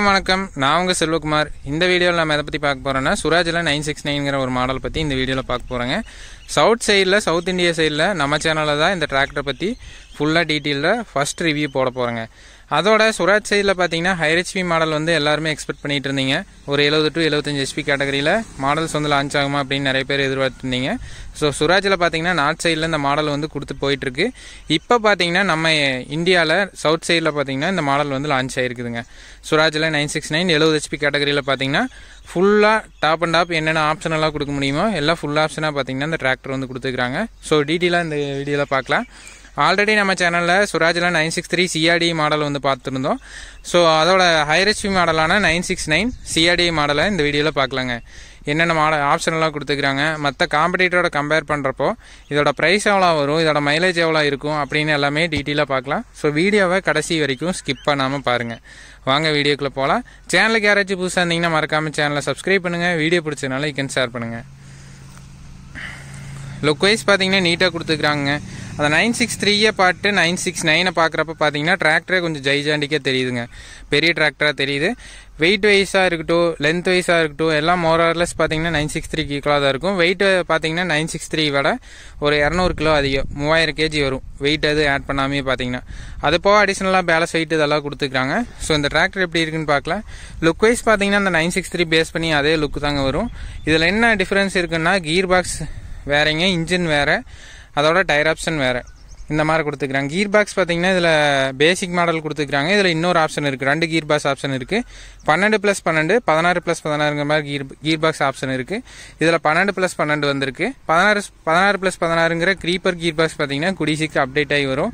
எல்லாருக்கும் வணக்கம். நான் உங்க செல்வகுமார். இந்த வீடியோவில் நம்ம எதை பற்றி பார்க்க போகிறோன்னா சுராஜில் 969ங்கிற ஒரு மாடல் பற்றி இந்த வீடியோவில் பார்க்க போகிறோங்க. சவுத் இந்தியா சைடில் நம்ம சேனலில் தான் இந்த டிராக்டரை பற்றி ஃபுல்லாக டீட்டெயிலில் ஃபர்ஸ்ட் ரிவ்யூ போட போகிறேங்க. அதோட சுராஜ் சைடில் பார்த்தீங்கன்னா ஹையர் ஹெச்பி மாடல் வந்து எல்லாருமே எக்ஸ்பெக்ட் பண்ணிட்டு இருந்தீங்க. ஒரு 70 to 75 ஹெச்பி கேட்டகரியில் மாடல்ஸ் வந்து லான்ச் ஆகுமா அப்படின்னு நிறைய பேர் எதிர்பார்த்துருந்தீங்க. ஸோ சுராஜில் பார்த்தீங்கன்னா நார்த் சைடில் இந்த மாடல் வந்து கொடுத்து போயிட்டுருக்கு. இப்போ பார்த்தீங்கன்னா நம்ம இந்தியாவில் சவுத் சைடில் பார்த்தீங்கன்னா இந்த மாடல் வந்து லான்ச் ஆகிருக்குதுங்க. சுராஜில் 969 70 ஹெச்பி கேட்டகரியில் பார்த்தீங்கன்னா ஃபுல்லாக டாப் அண்ட் டாப் என்னென்ன ஆப்ஷன் எல்லாம் கொடுக்க முடியுமோ எல்லாம் ஃபுல் ஆப்ஷனாக பார்த்தீங்கன்னா இந்த டிராக்டர் வந்து கொடுத்துருக்காங்க. ஸோ டீட்டெயிலாக இந்த வீடியோவில் பார்க்கலாம். ஆல்ரெடி நம்ம சேனலில் சுராஜில் 963 சிஆர்டி மாடல் வந்து பார்த்துருந்தோம். ஸோ அதோட ஹையர் ஹெச்பி மாடலான 969 சிஆர்டி மாடலை இந்த வீடியோவில் பார்க்கலாங்க. என்னென்ன மாடல் ஆப்ஷன் எல்லாம் கொடுத்துக்கிறாங்க, மற்ற காம்படிட்டரோட கம்பேர் பண்ணுறப்போ இதோட ப்ரைஸ் எவ்வளோ வரும், இதோட மைலேஜ் எவ்வளோ இருக்கும் அப்படின்னு எல்லாமே டீட்டெயிலாக பார்க்கலாம். ஸோ வீடியோவை கடைசி வரைக்கும் ஸ்கிப் பண்ணாமல் பாருங்கள். வாங்க வீடியோக்குள்ளே போகலாம். சேனலுக்கு யாராச்சும் புதுசாக இருந்தீங்கன்னா மறக்காமல் சேனலை சப்ஸ்கிரைப் பண்ணுங்கள். வீடியோ பிடிச்சதுனால லைக் அண்ட் ஷேர் பண்ணுங்கள். லுக் வைஸ் பார்த்தீங்கன்னா நீட்டாக கொடுத்துக்கிறாங்க. அந்த 963 பார்த்து 969 பார்க்குறப்ப பார்த்தீங்கன்னா டிராக்டரே கொஞ்சம் ஜெய்ஜாண்டிக்காக தெரியுதுங்க. பெரிய டிராக்டராக தெரியுது. வெயிட் வைஸாக இருக்கட்டும், லென்த் வைஸாக இருக்கட்டும், எல்லாம் மோரர்லெஸ் பார்த்தீங்கன்னா 963 ஈக்குவலாக தான் இருக்கும். வெயிட் பார்த்தீங்கன்னா 963 விட ஒரு 200 கிலோ அதிகம், 3000 kg வரும் வெயிட். அது ஆட் பண்ணாமே பார்த்தீங்கன்னா அது போக அடிஷ்னலாக பேலன்ஸ் வெயிட் இதெல்லாம் கொடுத்துருக்காங்க. ஸோ இந்த டிராக்டர் எப்படி இருக்குன்னு பார்க்கலாம். லுக் வைஸ் பார்த்தீங்கன்னா அந்த 963 பேஸ் பண்ணி அதே லுக்கு தாங்க வரும். இதில் என்ன டிஃப்ரென்ஸ் இருக்குன்னா கீர் பாக்ஸ் வேறங்க, இன்ஜின் வேறு, அதோட டயர் ஆப்ஷன் வேறு, இந்த மாதிரி கொடுத்துக்கிறாங்க. கீர் பாக்ஸ் பார்த்தீங்கன்னா இதில் பேசிக் மாடல் கொடுத்துக்கிறாங்க. இதில் இன்னொரு ஆப்ஷன் இருக்குது, 2 கீர் பாக்ஸ் ஆப்ஷன் இருக்குது. 12+12 16+16ங்கிற மாதிரி கீர் பாக்ஸ் ஆப்ஷன் இருக்குது. இதில் 12+12 வந்திருக்கு. 16+16ங்கிற க்ரீப்பர் கீர் பாக்ஸ் பார்த்தீங்கன்னா குடிசிக்கு அப்டேட் ஆகி வரும்.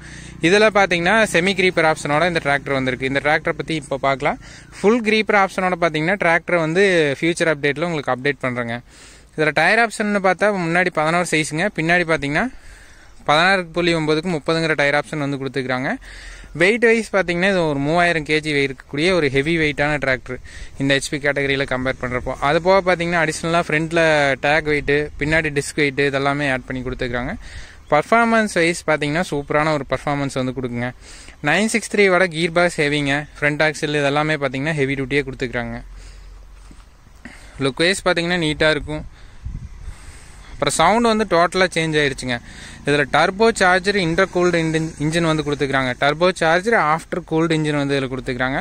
இதில் பார்த்தீங்கன்னா செமி க்ரீப்பர் ஆப்ஷனோட இந்த டிராக்டர் வந்திருக்கு. இந்த டிராக்டரை பற்றி இப்போ பார்க்கலாம். ஃபுல் க்ரீப்பர் ஆப்ஷனோட பார்த்தீங்கன்னா டிராக்டர் வந்து ஃபியூச்சர் அப்டேட்டில் உங்களுக்கு அப்டேட் பண்ணுறேங்க. இதில் டயர் ஆப்ஷன் பார்த்தா முன்னாடி 11 சைஸுங்க, பின்னாடி பார்த்தீங்கன்னா 16.9க்கு 30ங்கிற டயர் ஆப்ஷன் வந்து கொடுத்துருக்காங்க. வெயிட் வைஸ் பார்த்தீங்கன்னா இது ஒரு 3000 kg இருக்கக்கூடிய ஒரு ஹெவி வெயிட்டான டிராக்டர் இந்த ஹெச்பி கேட்டகரியில் கம்பேர் பண்ணுறப்போ. அது போக பார்த்தீங்கன்னா அடிஷ்னலாக ஃப்ரண்ட்டில் டேக் வெயிட்டு, பின்னாடி டிஸ்க் வெயிட்டு இதெல்லாமே ஆட் பண்ணி கொடுத்துருக்காங்க. பர்ஃபார்மன்ஸ் வைஸ் பார்த்தீங்கன்னா சூப்பரான ஒரு பர்ஃபார்மன்ஸ் வந்து கொடுக்குங்க. 963 விட கீர் பாக்ஸ் ஹெவிங்க, ஃப்ரண்ட் ஆக்சில் இதெல்லாமே பார்த்தீங்கன்னா ஹெவி டியூட்டியே கொடுத்துருக்காங்க. லுக் வைஸ் பார்த்தீங்கன்னா நீட்டாக இருக்கும். அப்புறம் சவுண்ட் வந்து டோட்டலாக சேஞ்ச் ஆகிடுச்சுங்க. இதில் டர்போ சார்ஜர் இன்டர்கூல்டு இன்ஜின் வந்து கொடுத்துக்கிறாங்க. Turbo charger after cooled engine வந்து இதில் கொடுத்துக்கிறாங்க.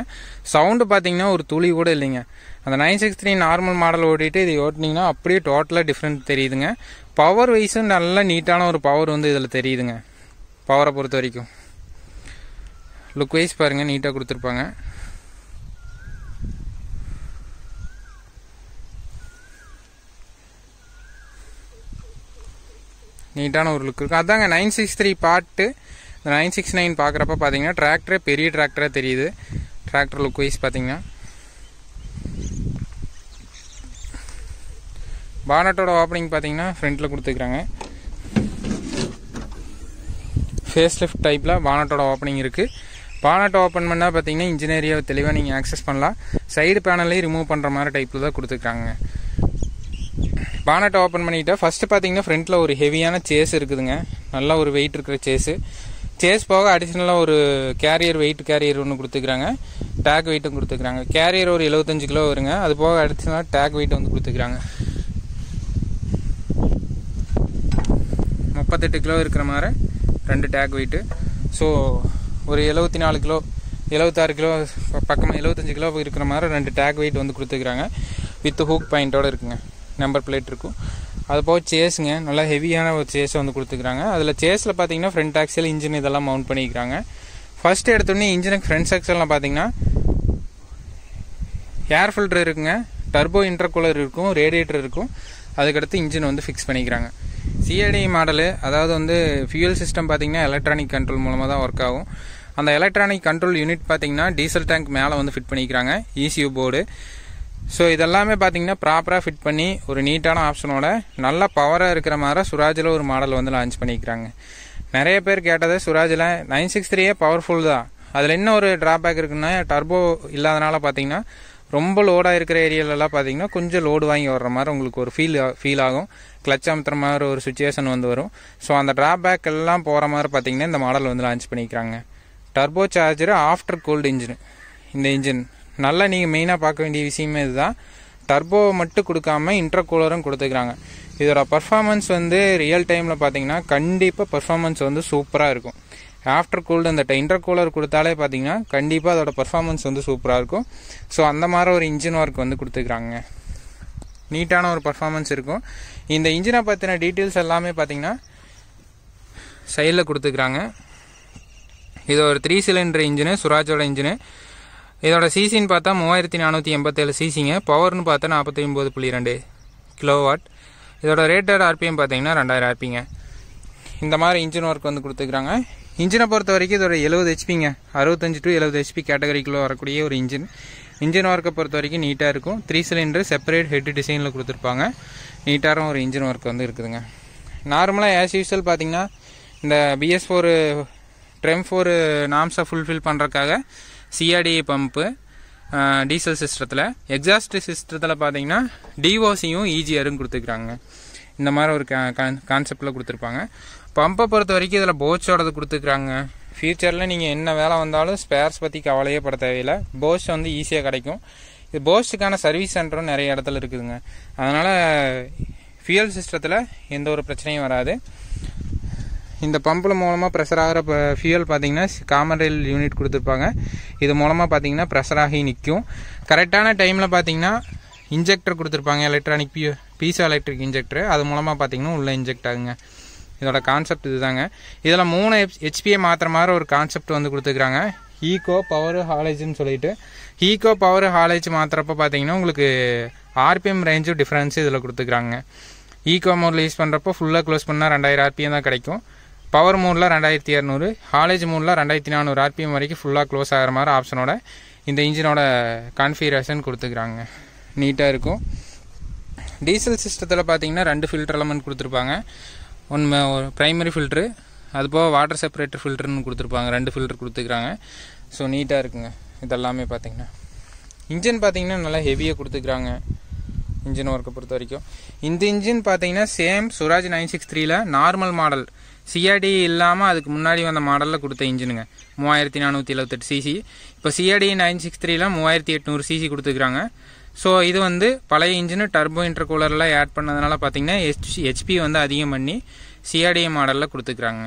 சவுண்டு பார்த்தீங்கன்னா ஒரு துளி கூட இல்லைங்க. அந்த 963 நார்மல் மாடல் ஓட்டிட்டு இது ஓட்டினீங்கன்னா அப்படியே டோட்டலாக டிஃப்ரெண்ட் தெரியுதுங்க. பவர் வைஸும் நல்ல நீட்டான ஒரு பவர் வந்து இதில் தெரியுதுங்க. பவரை பொறுத்த வரைக்கும் லுக் வைஸ் பாருங்கள், நீட்டாக கொடுத்துருப்பாங்க. நீட்டான ஒரு லுக் இருக்கும். அதாங்க 963 பார்ட்டு. இந்த 969 பார்க்குறப்ப பார்த்தீங்கன்னா டிராக்டரே பெரிய டிராக்டராக தெரியுது. டிராக்டர் லுக் வைஸ் பார்த்தீங்கன்னா பானட்டோட ஓப்பனிங் பார்த்தீங்கன்னா ஃப்ரண்ட்டில் கொடுத்துருக்காங்க. ஃபேஸ் லிஃப்ட் டைப்பில் பானட்டோட ஓப்பனிங் இருக்குது. பானட்டை ஓப்பன் பண்ணால் பார்த்தீங்கன்னா இன்ஜின் ஏரியாவை தெளிவாக நீங்கள் ஆக்சஸ் பண்ணலாம். சைடு பேனல்லையும் ரிமூவ் பண்ணுற மாதிரி டைப்பில் தான் கொடுத்துருக்காங்க. பானட்டை ஓப்பன் பண்ணிவிட்டு ஃபஸ்ட்டு பார்த்தீங்கன்னா ஃப்ரண்ட்டில் ஒரு ஹெவியான சேஸ் இருக்குதுங்க. நல்லா ஒரு வெயிட் இருக்கிற சேஸ் போக அடிஷ்னலாக ஒரு கேரியர் ஒன்று கொடுத்துக்கிறாங்க. டேக் வெயிட்டும் கொடுத்துக்கிறாங்க. கேரியர் ஒரு 75 கிலோ வருங்க. அது போக அடிஷ்னலாக டேக் வெயிட் வந்து கொடுத்துக்கிறாங்க. 38 கிலோ இருக்கிற மாதிரி 2 டேக் வெயிட்டு. ஸோ ஒரு 74 கிலோ 76 கிலோ பக்கமாக 75 கிலோ இருக்கிற மாதிரி 2 டேக் வெயிட் வந்து கொடுத்துக்கிறாங்க. வித் ஹூக் பாயிண்ட்டோடு இருக்குங்க. நம்பர் பிளேட் இருக்கும். அது போக சேஸுங்க, நல்லா ஹெவியான ஒரு சேஸை வந்து கொடுத்துக்கிறாங்க. அதில் சேஸில் பார்த்தீங்கன்னா ஃப்ரண்ட் ஆக்சல், இன்ஜின் இதெல்லாம் மவுண்ட் பண்ணிக்கிறாங்க. ஃபர்ஸ்ட் எடுத்தோடனே இன்ஜினுக்கு ஃப்ரண்ட் ஆக்சல்லாம் பார்த்தீங்கன்னா ஏர் ஃபில்டர் இருக்குங்க, டர்போ இன்டர்கூலர் இருக்கும், ரேடியேட்டர் இருக்கும். அதுக்கடுத்து இன்ஜின் வந்து ஃபிக்ஸ் பண்ணிக்கிறாங்க. சிஆர்டி மாடலு, அதாவது வந்து ஃபியூயல் சிஸ்டம் பார்த்தீங்கன்னா எலக்ட்ரானிக் கண்ட்ரோல் மூலமாக தான் ஒர்க் ஆகும். அந்த எலக்ட்ரானிக் கண்ட்ரோல் யூனிட் பார்த்தீங்கன்னா டீசல் டேங்க் மேலே வந்து ஃபிட் பண்ணிக்கிறாங்க, ECU போர்டு. ஸோ இதெல்லாமே பார்த்தீங்கன்னா ப்ராப்பராக ஃபிட் பண்ணி ஒரு நீட்டான ஆப்ஷனோட நல்ல பவராக இருக்கிற மாதிரி சுராஜில் ஒரு மாடல் வந்து லான்ச் பண்ணிக்கிறாங்க. நிறைய பேர் கேட்டது சுராஜில் 963 பவர்ஃபுல் தான். அதில் என்ன ஒரு ட்ராபேக் இருக்குன்னா டர்போ இல்லாதனால பார்த்தீங்கன்னா ரொம்ப லோடாக இருக்கிற ஏரியாலெல்லாம் பார்த்தீங்கன்னா கொஞ்சம் லோடு வாங்கி வர்ற மாதிரி உங்களுக்கு ஒரு ஃபீல் ஆகும். கிளச் அமுத்துற மாதிரி ஒரு சுச்சுவேஷன் வந்து வரும். ஸோ அந்த ட்ராபேக் எல்லாம் போகிற மாதிரி பார்த்தீங்கன்னா இந்த மாடல் வந்து லான்ச் பண்ணிக்கிறாங்க. Turbo charger after cooled engine. இந்த இன்ஜின் நல்லா நீங்கள் மெயினாக பார்க்க வேண்டிய விஷயமே இதுதான். டர்போவை மட்டும் கொடுக்காம இன்டர்கூலரும் கொடுத்துக்கிறாங்க. இதோட பர்ஃபார்மன்ஸ் வந்து ரியல் டைமில் பார்த்தீங்கன்னா கண்டிப்பாக பர்ஃபார்மன்ஸ் வந்து சூப்பராக இருக்கும். ஆஃப்டர் கூல்டு அந்த இன்டர்கூலர் கொடுத்தாலே பார்த்தீங்கன்னா கண்டிப்பாக அதோட பர்ஃபார்மன்ஸ் வந்து சூப்பராக இருக்கும். ஸோ அந்த மாதிரி ஒரு இன்ஜின் ஒர்க் வந்து கொடுத்துக்கிறாங்க. நீட்டான ஒரு பர்ஃபார்மன்ஸ் இருக்கும். இந்த இன்ஜினை பற்றின டீட்டெயில்ஸ் எல்லாமே பார்த்தீங்கன்னா சைடில் கொடுத்துக்கிறாங்க. இது ஒரு 3 சிலிண்டர் இன்ஜினு, சுராஜோட இன்ஜினு. இதோட சிசின்னு பார்த்தா 3487 சிசிங்க. பவர்னு பார்த்தா 49.2 கிலோவாட். இதோட ரேட்டட் ஆர்பிஎம் பார்த்தீங்கன்னா 2000 ஆர்பிங்க. இந்த மாதிரி இன்ஜின் ஒர்க் வந்து கொடுத்துக்கிறாங்க. இன்ஜினை பொறுத்த வரைக்கும் இதோட 70 ஹெச்பிங்க, 65 to 70 ஹெச்பி கேட்டகரிக்குள்ளே வரக்கூடிய ஒரு இன்ஜின் ஒர்க்கை பொறுத்த வரைக்கும் நீட்டாக இருக்கும். 3 சிலிண்டர் செப்பரேட் ஹெட் டிசைனில் கொடுத்துருப்பாங்க. நீட்டான ஒரு இன்ஜின் ஒர்க் வந்து இருக்குதுங்க. நார்மலாக ஆஸ் யூஸ்வல் பார்த்தீங்கன்னா இந்த BS4 TREM4 நாம்ஸை ஃபுல்ஃபில் பண்ணுறதுக்காக CRD பம்பு டீசல் சிஸ்டத்தில், எக்ஸாஸ்ட் சிஸ்டத்தில் பார்த்தீங்கன்னா டிஓசியும் EGRம் கொடுத்துருக்குறாங்க. இந்த மாதிரி ஒரு கான்செப்டில் கொடுத்துருப்பாங்க. பம்பை பொறுத்த வரைக்கும் இதில் போச்சோடது கொடுத்துருக்குறாங்க. ஃபியூச்சரில் நீங்கள் என்ன வேலை வந்தாலும் ஸ்பேர்ஸ் பற்றி கவலையே பட தேவையில்லை. போஸ் வந்து ஈஸியாக கிடைக்கும். இது போஸ்ட்டுக்கான சர்வீஸ் சென்டரும் நிறைய இடத்துல இருக்குதுங்க. அதனால் ஃபியூயல் சிஸ்டத்தில் எந்த ஒரு பிரச்சனையும் வராது. இந்த பம்பில் மூலமாக ப்ரெஷர் ஆகிற ஃபியூயல் பார்த்தீங்கன்னா காமன் ரெயில் யூனிட் கொடுத்துருப்பாங்க. இது மூலமாக பார்த்தீங்கன்னா ப்ரெஷர் ஆகி நிற்கும். கரெக்டான டைமில் பார்த்தீங்கன்னா இன்ஜெக்டர் கொடுத்துருப்பாங்க, எலக்ட்ரானிக் பீசோ எலக்ட்ரிக் இன்ஜெக்டர். அது மூலமாக பார்த்தீங்கன்னா உள்ளே இன்ஜெக்ட் ஆகுங்க. இதோட கான்செப்ட் இதுதாங்க. இதில் 3 ஹெச்பியை மாற்றுற மாதிரி ஒரு கான்செப்ட் வந்து கொடுத்துருக்குறாங்க. ஈகோ பவர் ஹாலேஜ்னு சொல்லிட்டு ஈகோ பவர் ஹாலேஜ் மாற்றுறப்ப பார்த்தீங்கன்னா உங்களுக்கு ஆர்பிஎம் ரேஞ்சும் டிஃப்ரென்ஸ் இதில் கொடுத்துருக்குறாங்க. ஈகோ மோடில் யூஸ் பண்ணுறப்போ ஃபுல்லாக க்ளோஸ் பண்ணால் 2000 ஆர்பிஎம் தான் கிடைக்கும். பவர் மோடில் 2200, ஹாலேஜ் மோடில் 2400 ஆர்பிஎம் வரைக்கும் ஃபுல்லாக க்ளோஸ் ஆகிற மாதிரி ஆப்ஷனோட இந்த இன்ஜினோட கான்ஃபிகரேஷன் கொடுத்துக்கிறாங்க. நீட்டாக இருக்கும். டீசல் சிஸ்டத்தில் பார்த்தீங்கன்னா 2 ஃபில்டர் எலமெண்ட் கொடுத்துருப்பாங்க. ஒன்று ஒரு ப்ரைமரி ஃபில்ட்ரு, அதுபோக வாட்டர் செப்பரேட்டர் ஃபில்டர்னு கொடுத்துருப்பாங்க. 2 ஃபில்டர் கொடுத்துக்கிறாங்க. ஸோ நீட்டாக இருக்குங்க. இதெல்லாமே பார்த்தீங்கன்னா இன்ஜின் பார்த்தீங்கன்னா நல்லா ஹெவியாக கொடுத்துக்கிறாங்க. இன்ஜின் ஒர்க்கை பொறுத்த வரைக்கும் இந்த இன்ஜின் பார்த்தீங்கன்னா சேம் சுராஜ் 963ல் நார்மல் மாடல் CRD இல்லாமல் அதுக்கு முன்னாடி வந்த மாடலில் கொடுத்த இன்ஜினுங்க. 3478 சிசி. இப்போ CRD 963ல் 3800 சிசி கொடுத்துக்கிறாங்க. ஸோ இது வந்து பழைய இன்ஜினு டர்போ இன்டர்கூலர்லாம் ஆட் பண்ணதுனால பார்த்தீங்கன்னா ஹெச்பி வந்து அதிகம் பண்ணி CRD மாடலில் கொடுத்துக்கிறாங்க.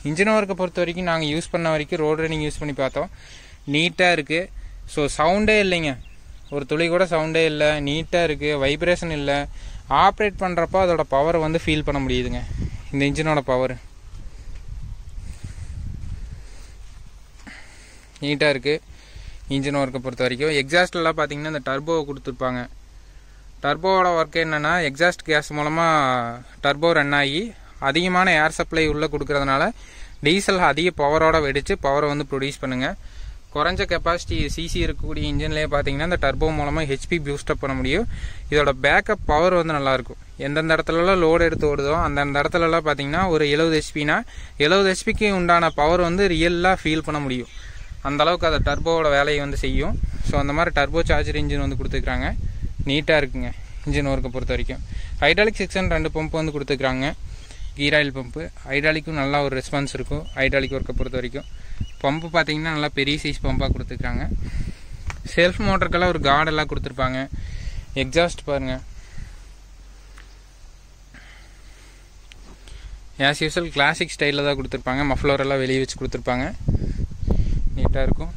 இன்ஜின் ஒர்க்கை பொறுத்த வரைக்கும் நாங்கள் யூஸ் பண்ண வரைக்கும் ரோட் ரன்னிங் யூஸ் பண்ணி பார்த்தோம். நீட்டாக இருக்குது. ஸோ சவுண்டே இல்லைங்க, ஒரு துளி கூட சவுண்டே இல்லை. நீட்டாக இருக்குது, வைப்ரேஷன் இல்லை. ஆப்ரேட் பண்ணுறப்போ அதோட பவர் வந்து ஃபீல் பண்ண முடியுதுங்க. இந்த இன்ஜினோட பவர் நீட்டாக இருக்குது. இன்ஜின் ஒர்க்கை பொறுத்த வரைக்கும் எக்ஸாஸ்ட்லாம் பார்த்தீங்கன்னா இந்த டர்போவை கொடுத்துருப்பாங்க. டர்போவோட ஒர்க் என்னென்னா எக்ஸாஸ்ட் கேஸ் மூலமாக டர்போ ரன் ஆகி அதிகமான ஏர் சப்ளை உள்ளே கொடுக்கறதுனால டீசல் அதிக பவரோட வெடித்து பவரை வந்து ப்ரொடியூஸ் பண்ணுங்கள். குறைஞ்ச கெப்பாசிட்டி சிசி இருக்கக்கூடிய இன்ஜின்லேயே பார்த்தீங்கன்னா இந்த டர்போ மூலமாக ஹெச்பி பூஸ்டப் பண்ண முடியும். இதோட பேக்கப் பவர் வந்து நல்லாயிருக்கும். எந்தெந்த இடத்துலலாம் லோடு எடுத்து ஓடுதோ அந்தந்த இடத்துலலாம் பார்த்தீங்கன்னா ஒரு 70 ஹெச்பினா 70 ஹெச்பிக்கு உண்டான பவர் வந்து ரியலாக ஃபீல் பண்ண முடியும். அந்தளவுக்கு அதை டர்போவோட வேலையை வந்து செய்யும். ஸோ அந்த மாதிரி டர்போ சார்ஜர் இன்ஜின் வந்து கொடுத்துருக்குறாங்க. நீட்டாக இருக்குங்க இன்ஜின் ஒர்க்கை பொறுத்த வரைக்கும். ஹைட்ராலிக் செக்ஷன் 2 பம்ப் வந்து கொடுத்துருக்குறாங்க. கீர் ஆயில் பம்பு. ஹைட்ராலிக்கும் நல்லா ஒரு ரெஸ்பான்ஸ் இருக்கும். ஹைட்ராலிக் ஒர்க்கை பொறுத்த வரைக்கும் பம்பு பார்த்தீங்கன்னா நல்லா பெரிய சைஸ் பம்பாக கொடுத்துருக்குறாங்க. செல்ஃப் மோட்டருக்கெல்லாம் ஒரு கார்டெல்லாம் கொடுத்துருப்பாங்க. எக்ஸாஸ்ட் பாருங்கள், ஆஸ் யூஸ்வல் கிளாசிக் ஸ்டைலில் தான் கொடுத்துருப்பாங்க. மஃப்ளரெல்லாம் வெளியே வச்சு கொடுத்துருப்பாங்க. நீட்டாக இருக்கும்.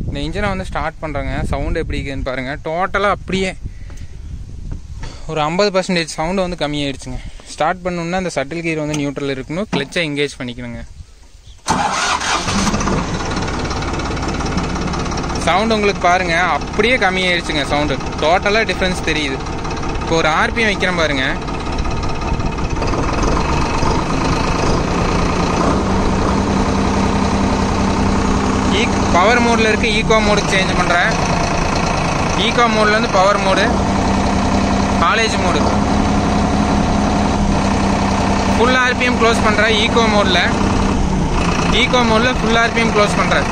இந்த இன்ஜினை வந்து ஸ்டார்ட் பண்ணுறாங்க. சவுண்டு எப்படி இருக்குதுன்னு பாருங்கள். டோட்டலாக அப்படியே ஒரு 50% சவுண்டு வந்து கம்மியாகிடுச்சுங்க. ஸ்டார்ட் பண்ணணுன்னா அந்த சட்டில் கீர் வந்து நியூட்ரல் இருக்கணும். கிளச்சை எங்கேஜ் பண்ணிக்கணுங்க. சவுண்டு உங்களுக்கு பாருங்கள் அப்படியே கம்மியாகிடுச்சுங்க. சவுண்டு டோட்டலாக டிஃப்ரென்ஸ் தெரியுது. இப்போ ஒரு ஆர்பிஎம் வைக்கிறேன் பாருங்கள். பவர் மோடில் இருக்குது. ஈகோ மோடுக்கு சேஞ்ச் பண்ணுறேன். ஈகோ மோட்லேருந்து power mode, college mode, full RPM close பண்ணுறேன். ஈகோ மோடில் ஃபுல் ஆர்பிஎம் க்ளோஸ் பண்ணுறேன்.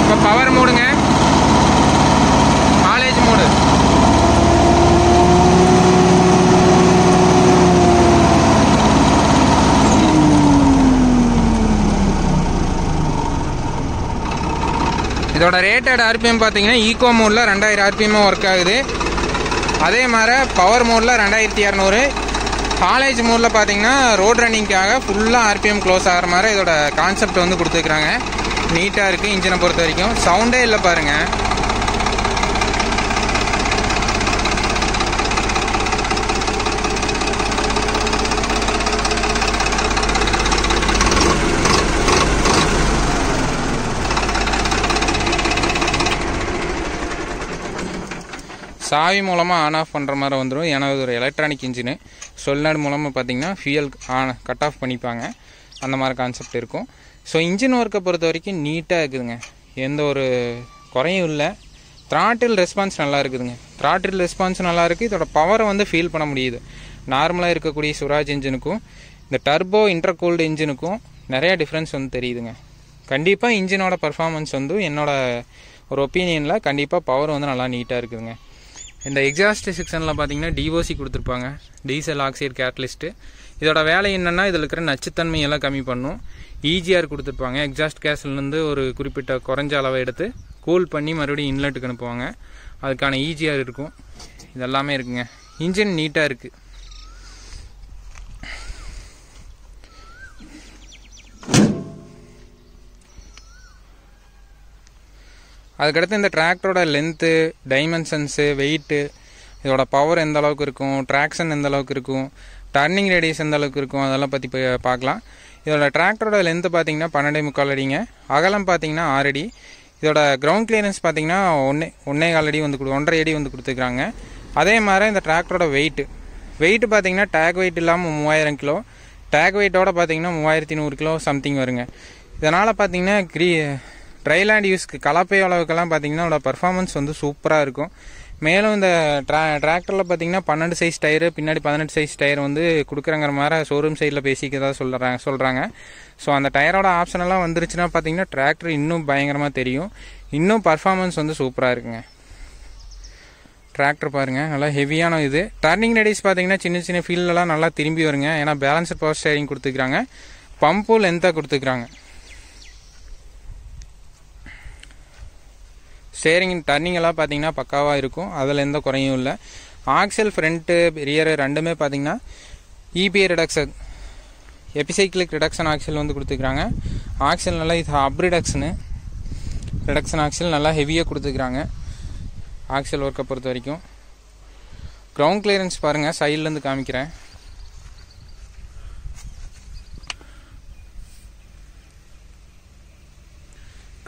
இப்போ பவர் மோடுங்க, காலேஜ் மோடு. இதோட ரேட்டட் ஆர்பிஎம் பார்த்தீங்கன்னா ஈகோ மோடில் 2000 ஆர்பிஎம் ஒர்க் ஆகுது. அதே மாதிரி பவர் மோடில் 2200. காலேஜ் மோடில் பார்த்தீங்கன்னா ரோட் ரன்னிங்காக ஃபுல்லாக ஆர்பிஎம் க்ளோஸ் ஆகிற மாதிரி இதோட கான்செப்ட் வந்து கொடுத்துருக்குறாங்க. நீட்டாக இருக்குது. இன்ஜினை பொறுத்த வரைக்கும் சவுண்டே இல்லை பாருங்கள். சாவி மூலமாக ஆன் ஆஃப் பண்ணுற மாதிரி வந்துடும். ஏன்னா இது ஒரு எலக்ட்ரானிக் இன்ஜினு. சொல்நாடு மூலமாக பார்த்தீங்கன்னா ஃபியூயல் கட் ஆஃப் பண்ணிப்பாங்க. அந்த மாதிரி கான்செப்ட் இருக்கும். ஸோ இன்ஜின் ஒர்க்கை பொறுத்த வரைக்கும் நீட்டாக இருக்குதுங்க. எந்த ஒரு குறையும் இல்லை. த்ராட்டில் ரெஸ்பான்ஸ் நல்லா இருக்குதுங்க. த்ராட்டில் ரெஸ்பான்ஸ் நல்லா இருக்குது. இதோட பவரை வந்து ஃபீல் பண்ண முடியுது. நார்மலாக இருக்கக்கூடிய சுராஜ் இன்ஜினுக்கும் இந்த டர்போ இன்டர்கூல்டு இன்ஜினுக்கும் நிறையா டிஃப்ரென்ஸ் வந்து தெரியுதுங்க. கண்டிப்பாக இன்ஜினோட பர்ஃபார்மன்ஸ் வந்து என்னோட ஒரு ஒப்பீனியனில் கண்டிப்பாக பவர் வந்து நல்லா நீட்டாக இருக்குதுங்க. இந்த எக்ஸாஸ்ட் செக்ஷனில் பார்த்தீங்கன்னா டிஓசி கொடுத்துருப்பாங்க, டீசல் ஆக்சைடு கேட்டலிஸ்ட்டு. இதோட வேலை என்னென்னா இதில் இருக்கிற நச்சுத்தன்மையெல்லாம் கம்மி பண்ணும். இஜிஆர் கொடுத்துருப்பாங்க. எக்ஸாஸ்ட் கேஸ்லேருந்து ஒரு குறிப்பிட்ட குறைஞ்ச அளவை எடுத்து கூல் பண்ணி மறுபடியும் இன்லெட்டுக்கு அனுப்புவாங்க. அதுக்கான இஜிஆர் இருக்கும். இதெல்லாமே இருக்குங்க. இன்ஜின் நீட்டாக இருக்குது. அதுக்கடுத்து இந்த டிராக்டரோட லென்த்து, டைமென்ஷன்ஸு, வெயிட்டு, இதோட பவர் எந்த அளவுக்கு இருக்கும், ட்ராக்ஷன் எந்த அளவுக்கு இருக்கும், டர்னிங் ரேடியஸ் எந்த அளவுக்கு இருக்கும், அதெல்லாம் பற்றி பார்க்கலாம். இதோட டிராக்டரோட லென்த்து பார்த்தீங்கன்னா 12.25 அடிங்க. அகலம் பார்த்தீங்கன்னா 6 அடி. இதோட கிரவுண்ட் கிளியரன்ஸ் பார்த்தீங்கன்னா 1.25 அடி வந்து 1.5 அடி வந்து கொடுத்துருக்காங்க. அதே மாதிரி இந்த டிராக்டரோட வெயிட்டு பார்த்தீங்கன்னா டேக் வெயிட் இல்லாமல் 3000 கிலோ, டேக் வெயிட்டோட பார்த்தீங்கன்னா 3100 கிலோ சம்திங் வருங்க. இதனால் பார்த்தீங்கன்னா ட்ரைலேண்ட் யூஸ்க்கு கலப்பை அளவுக்கெல்லாம் பார்த்தீங்கன்னா அதோட பர்ஃபார்மன்ஸ் வந்து சூப்பராக இருக்கும். மேலும் இந்த டிராக்டரில் பார்த்தீங்கன்னா 12 சைஸ் டயரு, பின்னாடி 18 சைஸ் டயர் வந்து கொடுக்குறங்கிற மாதிரி ஷோரூம் சைடில் பேசிக்கதா சொல்கிறாங்க. ஸோ அந்த டயரோட ஆப்ஷனெல்லாம் வந்துருச்சுன்னா பார்த்தீங்கன்னா டிராக்டர் இன்னும் பயங்கரமாக தெரியும். இன்னும் பர்ஃபார்மன்ஸ் வந்து சூப்பராக இருக்குங்க. டிராக்டர் பாருங்கள், நல்லா ஹெவியான இது. டர்னிங் ரேடியஸ் பார்த்தீங்கன்னா சின்ன சின்ன ஃபீல்டெல்லாம் நல்லா திரும்பி வருங்க. ஏன்னா பேலன்ஸ்டு பவர் ஸ்டேரிங் கொடுத்துக்கிறாங்க. பம்பும் லென்த்தாக கொடுத்துக்கிறாங்க. ஸ்டேரிங் டர்னிங் எல்லாம் பார்த்தீங்கன்னா பக்காவாக இருக்கும். அதில் எந்த குறையும் இல்லை. ஆக்சல் ஃப்ரண்ட்டு ரியரு ரெண்டுமே பார்த்தீங்கன்னா இபிஐ ரிடக்ஷன், எபிசைக்கிளிக் ரிடக்ஷன் ஆக்சல் வந்து கொடுத்துக்கிறாங்க. ஆக்சல் நல்லா இது அப் ரிடக்ஷன் ஆக்சல் நல்லா ஹெவியாக கொடுத்துக்கிறாங்க. ஆக்சல் ஒர்க்கை பொறுத்த வரைக்கும் கிரவுண்ட் கிளியரன்ஸ் பாருங்கள், சைட்லேருந்து காமிக்கிறேன்.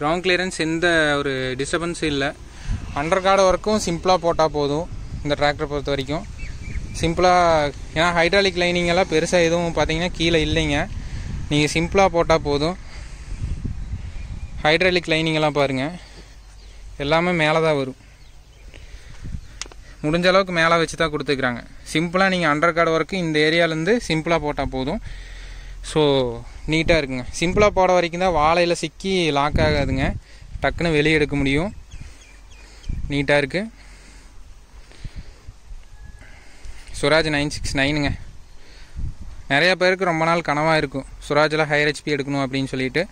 கிரவுண்ட் கிளியரன்ஸ் எந்த ஒரு டிஸ்டர்பன்ஸும் இல்லை. அண்டர் கார்டு ஒர்க்கும் சிம்பிளாக போட்டால் போதும். இந்த டிராக்டரை பொறுத்த வரைக்கும் சிம்பிளாக, ஏன்னா ஹைட்ராலிக் லைனிங் எல்லாம் பெருசாக எதுவும் பார்த்தீங்கன்னா கீழே இல்லைங்க. நீங்கள் சிம்பிளாக போட்டால் போதும். ஹைட்ராலிக் லைனிங் எல்லாம் பாருங்கள், எல்லாமே மேலே தான் வரும். முடிஞ்ச அளவுக்கு மேலே வச்சு தான் கொடுத்துக்கிறாங்க. சிம்பிளாக நீங்கள் அண்டர் கார்டு ஒர்க்கு இந்த ஏரியாவிலேருந்து சிம்பிளாக போட்டால் போதும். ஸோ நீட்டாக இருக்குங்க. சிம்பிளாக போட வரைக்கும் தான் வாழையில் சிக்கி லாக் ஆகாதுங்க. டக்குன்னு வெளியே எடுக்க முடியும். நீட்டாக இருக்குது. சுராஜ் 969ங்க. நிறையா பேருக்கு ரொம்ப நாள் கனவாக இருக்கும் சுராஜில் ஹையர் ஹெச்பி எடுக்கணும் அப்படின்னு சொல்லிட்டு.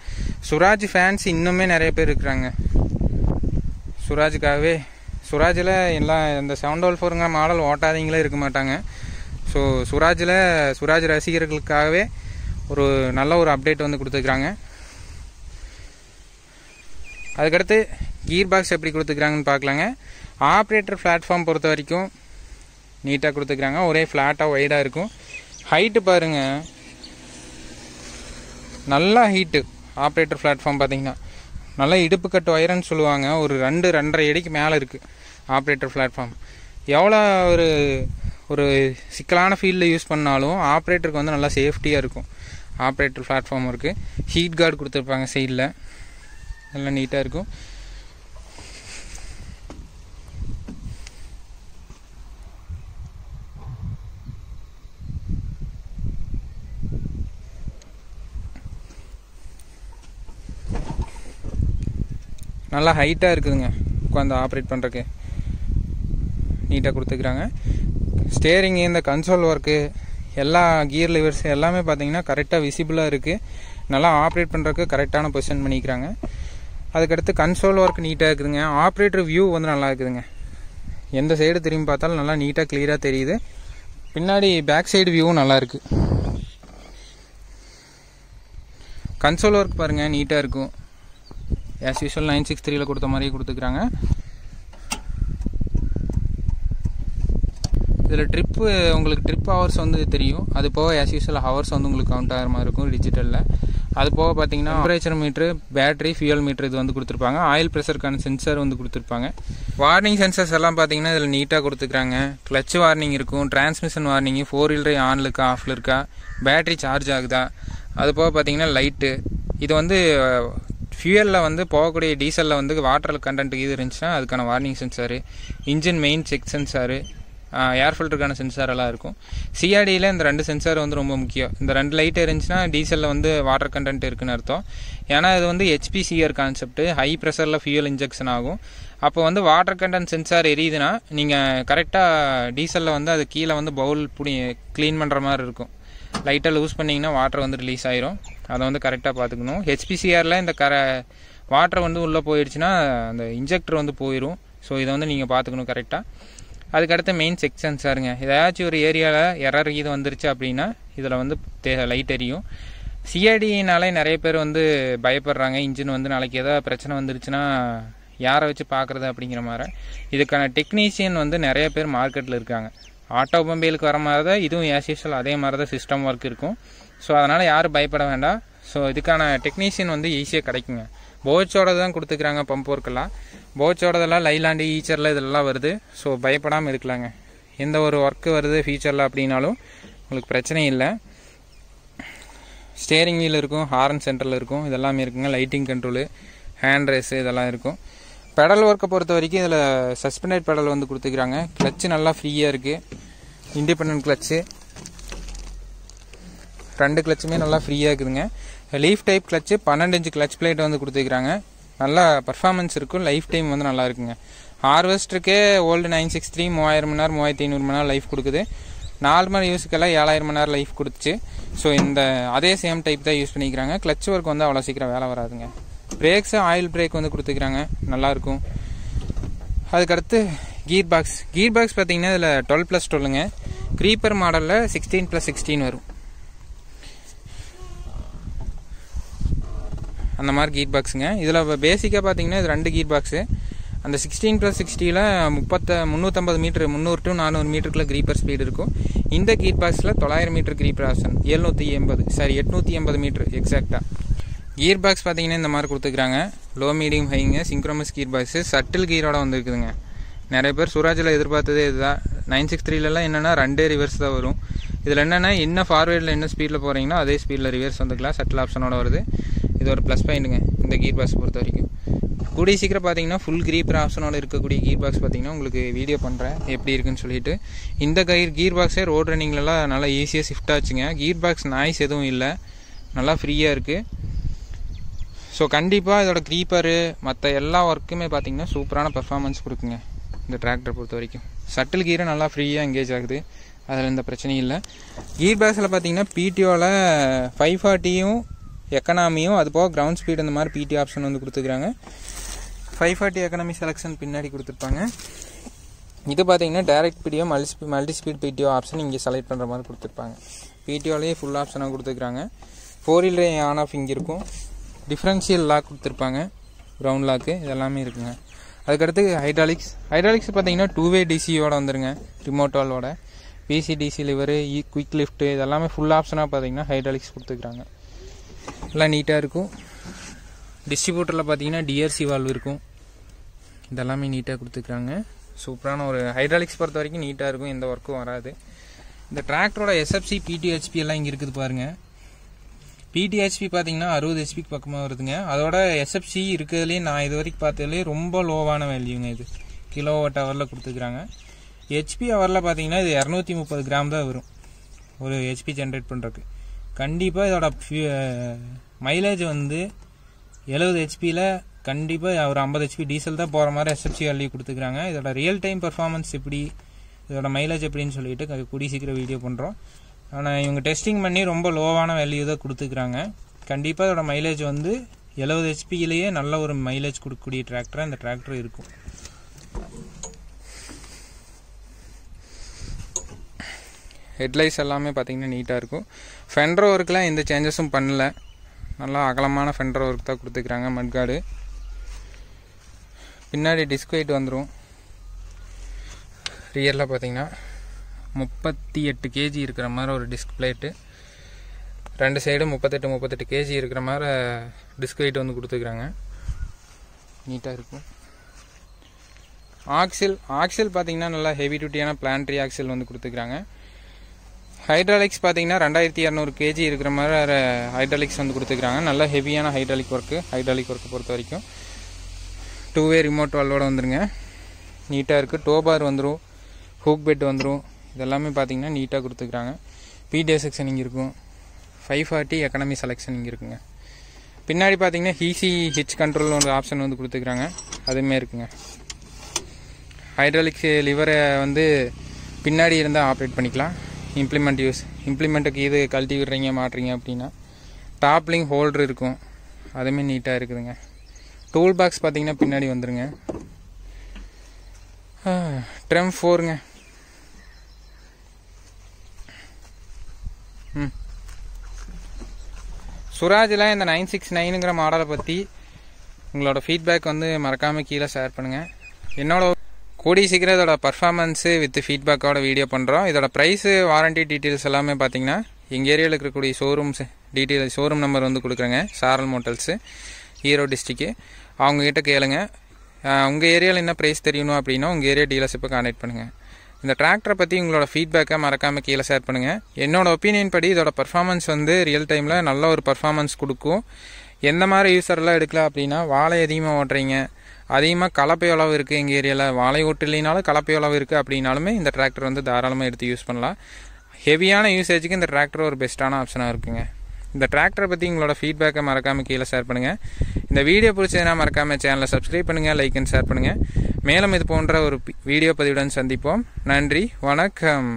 சுராஜ் ஃபேன்ஸ் இன்னுமே நிறைய பேர் இருக்கிறாங்க. சுராஜுக்காகவே சுராஜில் எல்லாம் இந்த 744ங்க மாடல் ஓட்டாதீங்களே இருக்க மாட்டாங்க. ஸோ சுராஜ் ரசிகர்களுக்காகவே ஒரு நல்ல ஒரு அப்டேட் வந்து கொடுத்துருக்குறாங்க. அதுக்கடுத்து கீர் பாக்ஸ் எப்படி கொடுத்துக்கிறாங்கன்னு பார்க்கலாங்க. ஆப்ரேட்டர் பிளாட்ஃபார்ம் பொறுத்த வரைக்கும் நீட்டாக கொடுத்துக்கிறாங்க. ஒரே ஃப்ளாட்டாக ஒய்டாக இருக்கும். ஹைட்டு பாருங்கள், நல்லா ஹீட்டு. ஆப்ரேட்டர் பிளாட்ஃபார்ம் பார்த்தீங்கன்னா நல்லா இடுப்பு கட்டு ஒயரன்னு சொல்லுவாங்க. ஒரு 2-2.5 அடிக்கு மேலே இருக்குது ஆப்ரேட்டர் பிளாட்ஃபார்ம். எவ்வளோ ஒரு சிக்கலான ஃபீல்டில் யூஸ் பண்ணாலும் ஆப்ரேட்டருக்கு வந்து நல்லா சேஃப்டியாக இருக்கும். ஆப்ரேட்டர் பிளாட்ஃபார்ம் இருக்குது. ஹீட் கார்டு கொடுத்துருப்பாங்க சைடில், நல்லா நீட்டாக இருக்கும். நல்லா ஹைட்டாக இருக்குதுங்க, உட்காந்து ஆப்ரேட் பண்ணுறக்கு நீட்டாக கொடுத்துக்கிறாங்க. ஸ்டேரிங்கு, இந்த கன்சோல் ஒர்க்கு, எல்லா கியர் லிவர்ஸ் எல்லாமே பார்த்தீங்கன்னா கரெக்டாக விசிபிளாக இருக்குது. நல்லா ஆப்ரேட் பண்ணுறதுக்கு கரெக்டான பொசிஷன் பண்ணிக்கிறாங்க. அதுக்கடுத்து கன்சோல் ஒர்க் நீட்டாக இருக்குதுங்க. ஆப்ரேட்டர் வியூ வந்து நல்லா இருக்குதுங்க. எந்த சைடு திரும்பி பார்த்தாலும் நல்லா நீட்டாக கிளியராக தெரியுது. பின்னாடி பேக் சைடு வியூவும் நல்லா இருக்குது. கன்சோல் ஒர்க் பாருங்கள் நீட்டாக இருக்கும். ஆஸ் யூஷுவல் 963 கொடுத்த மாதிரியே கொடுத்துக்கிறாங்க. இதில் உங்களுக்கு ட்ரிப் ஹவர்ஸ் வந்து தெரியும். அது போக ஆஸ் யூஷுவல் ஹவர்ஸ் வந்து உங்களுக்கு கவுண்ட் ஆகிற மாதிரி இருக்கும் டிஜிட்டலில். அது போக பார்த்தீங்கன்னா temperature meter, battery, fuel meter இது வந்து கொடுத்துருப்பாங்க. ஆயில் ப்ரெஷருக்கான சென்சார் வந்து கொடுத்துருப்பாங்க. வார்னிங் சென்சர்ஸ் எல்லாம் பார்த்தீங்கன்னா இதில் நீட்டாக கொடுத்துக்கிறாங்க. கிளச் வார்னிங் இருக்கும், டிரான்ஸ்மிஷன் வார்னிங், 4 வீலர் ஆனில் இருக்கா ஆஃபில் இருக்கா, பேட்டரி சார்ஜ் ஆகுதா, அது போக பார்த்தீங்கன்னா லைட்டு. இது வந்து ஃபியூயலில் வந்து போகக்கூடிய டீசலில் வந்து வாட்டர் கண்டென்ட் இது இருந்துச்சுன்னா அதுக்கான warning sensor, engine main check sensor, air ஃபில்டருக்கான சென்சார் எல்லாம் இருக்கும். சிஆர்டியில் இந்த 2 சென்சார் வந்து ரொம்ப முக்கியம். இந்த 2 லைட் இருந்துச்சுன்னா டீசலில் வந்து வாட்டர் கண்டென்ட் இருக்குன்னு அர்த்தம். ஏன்னா இது வந்து HPCR கான்செப்ட், ஹை ப்ரெஷரில் ஃபியூயல் இன்ஜெக்ஷன் ஆகும். அப்போ வந்து வாட்டர் கண்டென்ட் சென்சார் எரியுதுன்னா நீங்கள் கரெக்டாக டீசலில் வந்து அது கீழே வந்து பவுல் க்ளீன் பண்ணுற மாதிரி இருக்கும். லைட்டாக லூஸ் பண்ணிங்கன்னா வாட்டர் வந்து ரிலீஸ் ஆயிரும். அதை வந்து கரெக்டாக பார்த்துக்கணும். HPCRல இந்த வாட்டர் வந்து உள்ளே போயிடுச்சுன்னா அந்த இன்ஜெக்டர் வந்து போயிடும். ஸோ இதை வந்து நீங்கள் பார்த்துக்கணும் கரெக்டாக. அதுக்கடுத்து மெயின் செக் சென்சாருங்க. ஏதாச்சும் ஒரு ஏரியாவில் எரர் இது வந்துருச்சு அப்படின்னா இதில் வந்து லைட் எரியும். சிஆர்டினாலே நிறைய பேர் வந்து பயப்படுறாங்க. இன்ஜின் வந்து நாளைக்கு ஏதாவது பிரச்சனை வந்துருச்சுன்னா யாரை வச்சு பார்க்குறது அப்படிங்கிற மாதிரி. இதுக்கான டெக்னீஷியன் வந்து நிறைய பேர் மார்க்கெட்டில் இருக்காங்க. ஆட்டோமொபைலுக்கு வர மாதிரி தான் இதுவும் ஆஸ் யூஷுவல் அதே மாதிரி தான் சிஸ்டம் ஒர்க் இருக்கும். ஸோ அதனால் யாரும் பயப்பட வேண்டாம். ஸோ இதுக்கான டெக்னீஷியன் வந்து ஈஸியாக கிடைக்குங்க. போச்சோட தான் கொடுத்துக்கிறாங்க பம்ப் ஒர்க்கெல்லாம். போச்சோடதெல்லாம் லைலாண்டு ஈச்சரில் இதெல்லாம் வருது. ஸோ பயப்படாமல் இருக்கலாங்க. எந்த ஒரு ஒர்க்கு வருது ஃபியூச்சரில் அப்படின்னாலும் உங்களுக்கு பிரச்சனை இல்லை. ஸ்டேரிங் வீல் இருக்கும், ஹார்ன் சென்டரில் இருக்கும், இதெல்லாமே இருக்குங்க. லைட்டிங் கண்ட்ரோலு, ஹேண்ட் ரேஸு இதெல்லாம் இருக்கும். பெடல் ஒர்க்கை பொறுத்த வரைக்கும் இதில் சஸ்பெண்டட் பெடல் வந்து கொடுத்துக்கிறாங்க. கிளச்சு நல்லா ஃப்ரீயாக இருக்குது. இண்டிபெண்டன்ட் கிளச்சு, 2 கிளச்சுமே நல்லா ஃப்ரீயாக இருக்குதுங்க. Leaf type clutch, 12 inch clutch plate வந்து கொடுத்துக்கிறாங்க. நல்லா பர்ஃபார்மன்ஸ் இருக்கும். லைஃப் டைம் வந்து நல்லா இருக்குங்க. ஹார்வெஸ்டருக்கே ஓல்டு 963 3000 மணி நேரம் 3500 மணி நேரம் லைஃப் கொடுக்குது. நார்மல் யூஸுக்கெல்லாம் 7000 மணி நேரம் லைஃப் கொடுத்துச்சு. ஸோ இந்த அதே சேம் டைப் தான் யூஸ் பண்ணிக்கிறாங்க. கிளச் ஒர்க் வந்து அவ்வளோ சீக்கிரம் வேலை வராதுங்க. பிரேக்ஸு ஆயில் பிரேக் வந்து கொடுத்துக்கிறாங்க, நல்லாயிருக்கும். அதுக்கடுத்து கீர் பாக்ஸ் பார்த்தீங்கன்னா இதில் 12+12ங்க. க்ரீப்பர் மாடலில் 16+16 வரும். அந்த மாதிரி கீர் பாக்ஸுங்க. இதில் பேசிக்காக பார்த்தீங்கன்னா இது 2 கீர் பாக்ஸு. அந்த 16+60ல் 350 மீட்டர் 300 to 400 மீட்டருக்குள்ள க்ரீப்பர் ஸ்பீடு இருக்கும். இந்த கீர் பாக்ஸில் 900 மீட்டர் க்ரீப்பர் ஆப்ஷன், 880 மீட்டர் எக்ஸாக்டாக. கீர் பாக்ஸ் பார்த்தீங்கன்னா இந்த மாதிரி கொடுத்துக்கிறாங்க. லோ மீடியம் ஹைங்க, சிங்க்ரோமஸ் கீர் பாக்ஸு, சட்டில் கீரோட வந்துருக்குதுங்க. நிறைய பேர் சுராஜில் எதிர்பார்த்ததே இதுதான். 963லலாம் என்னென்னா 2 ரிவர்ஸ் தான் வரும். இதில் என்னென்னா என்ன ஃபார்வேர்டில் என்ன ஸ்பீடில் போகிறீங்கன்னா அதே ஸ்பீடில் ரிவர்ஸ் வந்துக்கலாம். சட்டில் ஆப்ஷனோட வருது. இது ஒரு ப்ளஸ் பாயிண்ட்டுங்க இந்த கீர் பாக்ஸ் பொறுத்த வரைக்கும். கூடிய சீக்கிரம் பார்த்தீங்கன்னா ஃபுல் க்ரீப்பர் ஆப்ஷனோட இருக்கக்கூடிய கீர் பாக்ஸ் பார்த்தீங்கன்னா உங்களுக்கு வீடியோ பண்ணுறேன் எப்படி இருக்குன்னு சொல்லிட்டு. இந்த கீர் பாக்ஸே ரோட் ரன்னிங்லலாம் நல்லா ஈஸியாக ஷிஃப்ட் ஆச்சுங்க. கீர் பாக்ஸ் நாய்ஸ் எதுவும் இல்லை, நல்லா ஃப்ரீயாக இருக்குது. ஸோ கண்டிப்பாக இதோட க்ரீப்பரு மற்ற எல்லா ஒர்க்குமே பார்த்தீங்கன்னா சூப்பரான பர்ஃபார்மன்ஸ் கொடுக்குங்க இந்த டிராக்டர் பொறுத்த வரைக்கும். சட்டில் கீரை நல்லா ஃப்ரீயாக எங்கேஜ் ஆகுது, அதில் எந்த பிரச்சனையும் இல்லை. கீர் பாக்ஸில் பார்த்தீங்கன்னா பிடிஓவில் 540யும் எக்கனாமியும் அது போக கிரவுண்ட் ஸ்பீடு இந்த மாதிரி பிடி ஆப்ஷன் வந்து கொடுத்துக்கிறாங்க. 540 எக்கனாமி செலெக்ஷன் பின்னாடி கொடுத்துருப்பாங்க. இது பார்த்தீங்கன்னா direct PTO multi speed PTO option இங்கே செலக்ட் பண்ணுற மாதிரி கொடுத்துருப்பாங்க. பிடிஓலேயே ஃபுல் ஆப்ஷனாக கொடுத்துருக்காங்க. 4 வீலர் ஆன் ஆஃப் இங்கே இருக்கும். டிஃப்ரென்ஷியல் லாக் கொடுத்துருப்பாங்க, கிரவுண்ட் லாக்கு இதெல்லாமே இருக்குங்க. அதுக்கடுத்து ஹைட்ராலிக்ஸ் பார்த்தீங்கன்னா 2-வே டிசியோட வந்துருங்க, ரிமோட்டாலோட. PC DC lever, quick lift இதெல்லாமே ஃபுல் ஆப்ஷனாக பார்த்தீங்கன்னா ஹைட்ராலிக்ஸ் கொடுத்துருக்காங்க. எல்லாம் நீட்டாக இருக்கும். டிஸ்ட்ரிபியூட்டரில் பார்த்தீங்கன்னா டிஆர்சி வால்வ் இருக்கும். இதெல்லாமே நீட்டாக கொடுத்துருக்காங்க. சூப்பரான ஒரு ஹைட்ராலிக்ஸ் பொறுத்த வரைக்கும் நீட்டாக இருக்கும், எந்த ஒர்க்கும் வராது. இந்த டிராக்டரோட எஸ்எஃப்சி பிடிஹெச்பி எல்லாம் இங்கே இருக்குது பாருங்கள். பிடிஹெச்பி பார்த்தீங்கன்னா 60 ஹெச்பிக்கு பக்கமாக வருதுங்க. அதோட எஸ்எஃப்சி இருக்கிறதுலேயே நான் இது வரைக்கும் பார்த்ததுலேயே ரொம்ப லோவான வேல்யூங்க. இது கிலோவாட் ஹவரில் கொடுத்துருக்குறாங்க. ஹெச்பி ஹவரில் பார்த்தீங்கன்னா இது 230 கிராம் தான் வரும் ஒரு ஹெச்பி ஜென்ரேட் பண்ணுறதுக்கு. கண்டிப்பாக இதோட மைலேஜ் வந்து 70 ஹெச்பியில் கண்டிப்பாக ஒரு 50 ஹெச்பி டீசல் தான் போகிற மாதிரி எஸ்எஃப்சி வேல்யூ கொடுத்துக்கிறாங்க. இதோட ரியல் டைம் பர்ஃபார்மன்ஸ் எப்படி, இதோட மைலேஜ் எப்படின்னு சொல்லிட்டு கூடி சீக்கிரம் வீடியோ பண்ணுறோம். ஆனால் இவங்க டெஸ்டிங் பண்ணி ரொம்ப லோவான வேல்யூ தான் கொடுத்துக்கிறாங்க. கண்டிப்பாக இதோட மைலேஜ் வந்து 70 ஹெச்பியிலேயே நல்ல ஒரு மைலேஜ் கொடுக்கக்கூடிய டிராக்டராக இந்த டிராக்டர் இருக்கும். ஹெட்லைட்ஸ் எல்லாமே பார்த்திங்கன்னா நீட்டாக இருக்கும். ஃபெண்டர் ஒர்க்கெலாம் எந்த சேஞ்சஸும் பண்ணல. நல்லா அகலமான ஃபெண்டர் ஒர்க் தான் கொடுத்துக்கிறாங்க. மட்கார்டு பின்னாடி டிஸ்க் வெயிட் வந்துடும். ரியரில் பார்த்திங்கன்னா 38 கேஜி இருக்கிற மாதிரி ஒரு டிஸ்க் பிளேட்டு, 2 சைடும் 38 கேஜி இருக்கிற மாதிரி டிஸ்க் வெயிட் வந்து கொடுத்துக்கிறாங்க. நீட்டாக இருக்கும். ஆக்சில் பார்த்திங்கன்னா நல்லா ஹெவி டியூட்டியான பிளான்ட்ரி ஆக்சில் வந்து கொடுத்துக்கிறாங்க. ஹைட்ராலிக்ஸ் பார்த்திங்கன்னா 2200 கேஜி இருக்கிற மாதிரி ஹைட்ராலிக்ஸ் வந்து கொடுத்துக்கிறாங்க. நல்லா ஹெவியான ஹைட்ராலிக் ஒர்க்கு பொறுத்த வரைக்கும் 2-வே ரிமோட் வால்வோடு வந்துருங்க. நீட்டாக இருக்குது. டோபார் வந்துடும், ஹூக் பெட் வந்துடும். இதெல்லாமே பார்த்திங்கன்னா நீட்டாக கொடுத்துக்கிறாங்க. பிடிஏ செக்ஷனிங் இருக்கும். 540 எக்கனாமி செலெக்ஷனிங் இருக்குங்க. பின்னாடி பார்த்திங்கன்னா ஈஸி ஹிட்ச் கண்ட்ரோல் ஒரு ஆப்ஷன் வந்து கொடுத்துக்கிறாங்க. அதுவுமே இருக்குங்க. ஹைட்ராலிக்ஸ் லிவரை வந்து பின்னாடி இருந்தால் ஆப்ரேட் பண்ணிக்கலாம். இம்ப்ளிமெண்ட்டுக்கு இது கழட்டி விடுறீங்க மாட்டுறீங்க அப்படின்னா டாப்லிங் ஹோல்டர் இருக்கும். அதுவுமே நீட்டாக இருக்குதுங்க. டூல் பாக்ஸ் பார்த்திங்கன்னா பின்னாடி வந்துடுங்க. ட்ரம் 4ங்க. சுராஜில் இந்த 969ங்கிற மாடலை பற்றி உங்களோட ஃபீட்பேக் வந்து மறக்காமல் கீழே ஷேர் பண்ணுங்கள். என்னோட கூடிய சீக்கிரம் இதோட பர்ஃபார்மன்ஸு வித் ஃபீட்பேக்கோட வீடியோ பண்ணுறோம். இதோட ப்ரைஸு, வாரண்டி டீட்டெயில்ஸ் எல்லாமே பார்த்தீங்கன்னா எங்கள் ஏரியாவில் இருக்கக்கூடிய ஷோரூம் நம்பர் வந்து கொடுக்குறேங்க. சாரல் மோட்டல்ஸு, ஈரோடு டிஸ்ட்ரிக்கு. அவங்ககிட்ட கேளுங்க. உங்கள் ஏரியாவில் என்ன ப்ரைஸ் தெரியணும் அப்படின்னா உங்கள் ஏரியா டீலர்ஷிப்பை கான்டாக்ட் பண்ணுங்கள். இந்த டிராக்டரை பற்றி உங்களோட ஃபீட்பேக்கை மறக்காமல் கீழே ஷேர் பண்ணுங்கள். என்னோட ஒப்பீனியன் படி இதோட பர்ஃபார்மன்ஸ் வந்து ரியல் டைமில் நல்ல ஒரு பர்ஃபார்மன்ஸ் கொடுக்கும். எந்த மாதிரி யூஸர்லாம் எடுக்கலாம் அப்படின்னா, வாழை அதிகமாக ஓட்டுறீங்க, அதிகமாக கலப்பை அளவு இருக்குது எங்கள் ஏரியாவில், வாழை ஓட்டுலினாலும் கலப்பை அளவு இருக்குது அப்படின்னாலுமே இந்த டிராக்டர் வந்து தாராளமாக எடுத்து யூஸ் பண்ணலாம். ஹெவியான யூசேஜுக்கு இந்த டிராக்டர் ஒரு பெஸ்ட்டான ஆப்ஷனாக இருக்குங்க. இந்த டிராக்டரை பற்றி உங்களோட ஃபீட்பேக்கை மறக்காமல் கீழே ஷேர் பண்ணுங்கள். இந்த வீடியோ பிடிச்சதுன்னா மறக்காமல் சேனலை சப்ஸ்கிரைப் பண்ணுங்கள், லைக் அண்ட் ஷேர் பண்ணுங்கள். மேலும் இது போன்ற ஒரு வீடியோ பதிவுடன் சந்திப்போம். நன்றி, வணக்கம்.